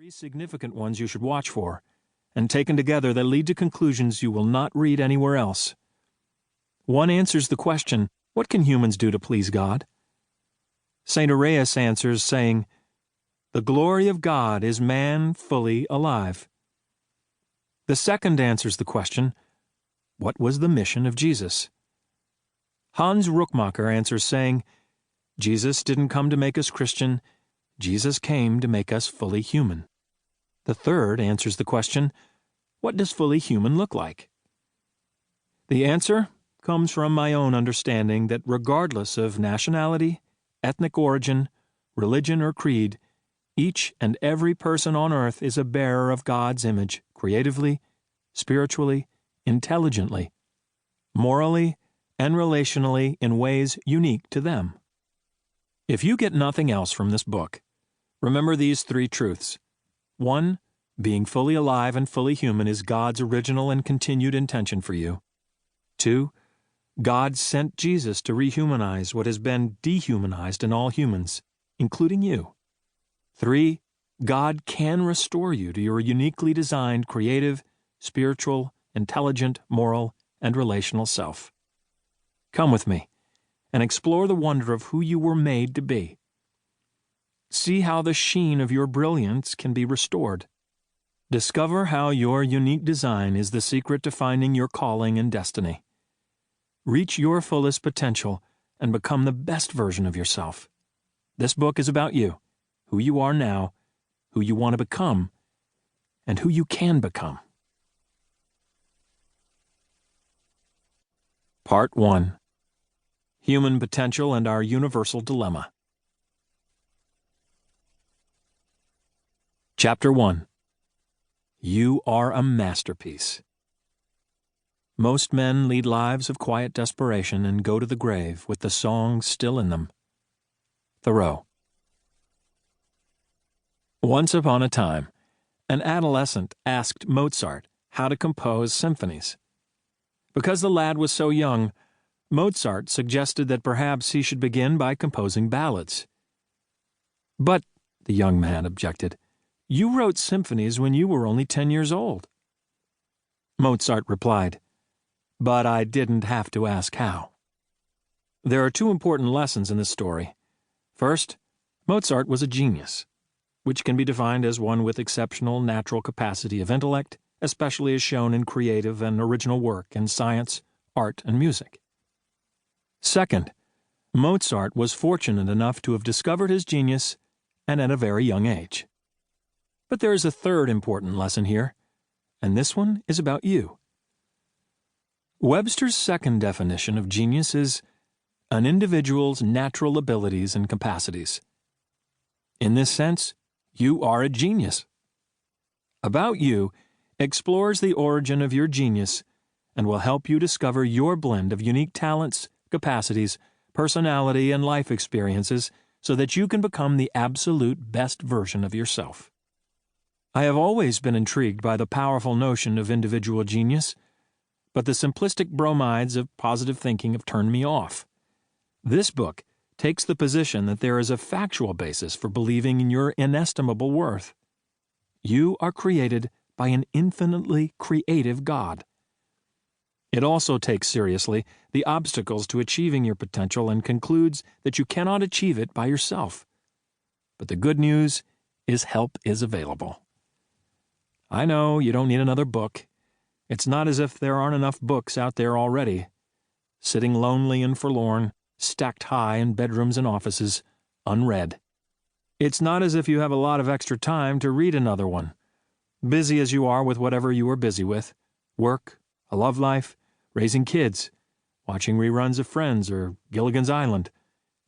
Three significant ones you should watch for, and taken together they lead to conclusions you will not read anywhere else. One answers the question, what can humans do to please God? St. Arius answers saying, the glory of God is man fully alive. The second answers the question, what was the mission of Jesus? Hans Rookmacher answers saying, Jesus didn't come to make us Christian, Jesus came to make us fully human. The third answers the question, what does fully human look like? The answer comes from my own understanding that regardless of nationality, ethnic origin, religion, or creed, each and every person on earth is a bearer of God's image, creatively, spiritually, intelligently, morally, and relationally in ways unique to them. If you get nothing else from this book, remember these three truths. 1. Being fully alive and fully human is God's original and continued intention for you. 2. God sent Jesus to rehumanize what has been dehumanized in all humans, including you. 3. God can restore you to your uniquely designed creative, spiritual, intelligent, moral, and relational self. Come with me and explore the wonder of who you were made to be. See how the sheen of your brilliance can be restored. Discover how your unique design is the secret to finding your calling and destiny. Reach your fullest potential and become the best version of yourself. This book is about you, who you are now, who you want to become, and who you can become. Part 1. Human Potential and Our Universal Dilemma. Chapter 1. You are a masterpiece. Most men lead lives of quiet desperation and go to the grave with the song still in them. Thoreau. Once upon a time, an adolescent asked Mozart how to compose symphonies. Because the lad was so young, Mozart suggested that perhaps he should begin by composing ballads. But, the young man objected, you wrote symphonies when you were only 10 years old. Mozart replied, but I didn't have to ask how. There are two important lessons in this story. First, Mozart was a genius, which can be defined as one with exceptional natural capacity of intellect, especially as shown in creative and original work in science, art, and music. Second, Mozart was fortunate enough to have discovered his genius and at a very young age. But there is a third important lesson here, and this one is about you. Webster's second definition of genius is an individual's natural abilities and capacities. In this sense, you are a genius. About You explores the origin of your genius and will help you discover your blend of unique talents, capacities, personality, and life experiences so that you can become the absolute best version of yourself. I have always been intrigued by the powerful notion of individual genius, but the simplistic bromides of positive thinking have turned me off. This book takes the position that there is a factual basis for believing in your inestimable worth. You are created by an infinitely creative God. It also takes seriously the obstacles to achieving your potential and concludes that you cannot achieve it by yourself. But the good news is help is available. I know you don't need another book. It's not as if there aren't enough books out there already, sitting lonely and forlorn, stacked high in bedrooms and offices, unread. It's not as if you have a lot of extra time to read another one, busy as you are with whatever you are busy with, work, a love life, raising kids, watching reruns of Friends or Gilligan's Island,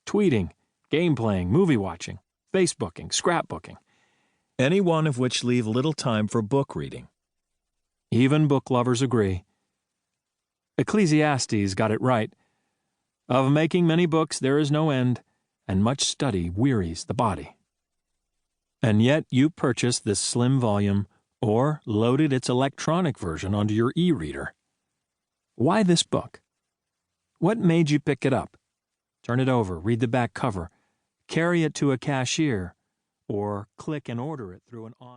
tweeting, game playing, movie watching, Facebooking, scrapbooking, any one of which leave little time for book reading. Even book lovers agree. Ecclesiastes got it right. Of making many books there is no end, and much study wearies the body. And yet you purchased this slim volume or loaded its electronic version onto your e-reader. Why this book? What made you pick it up? Turn it over, read the back cover, carry it to a cashier, or click and order it through an online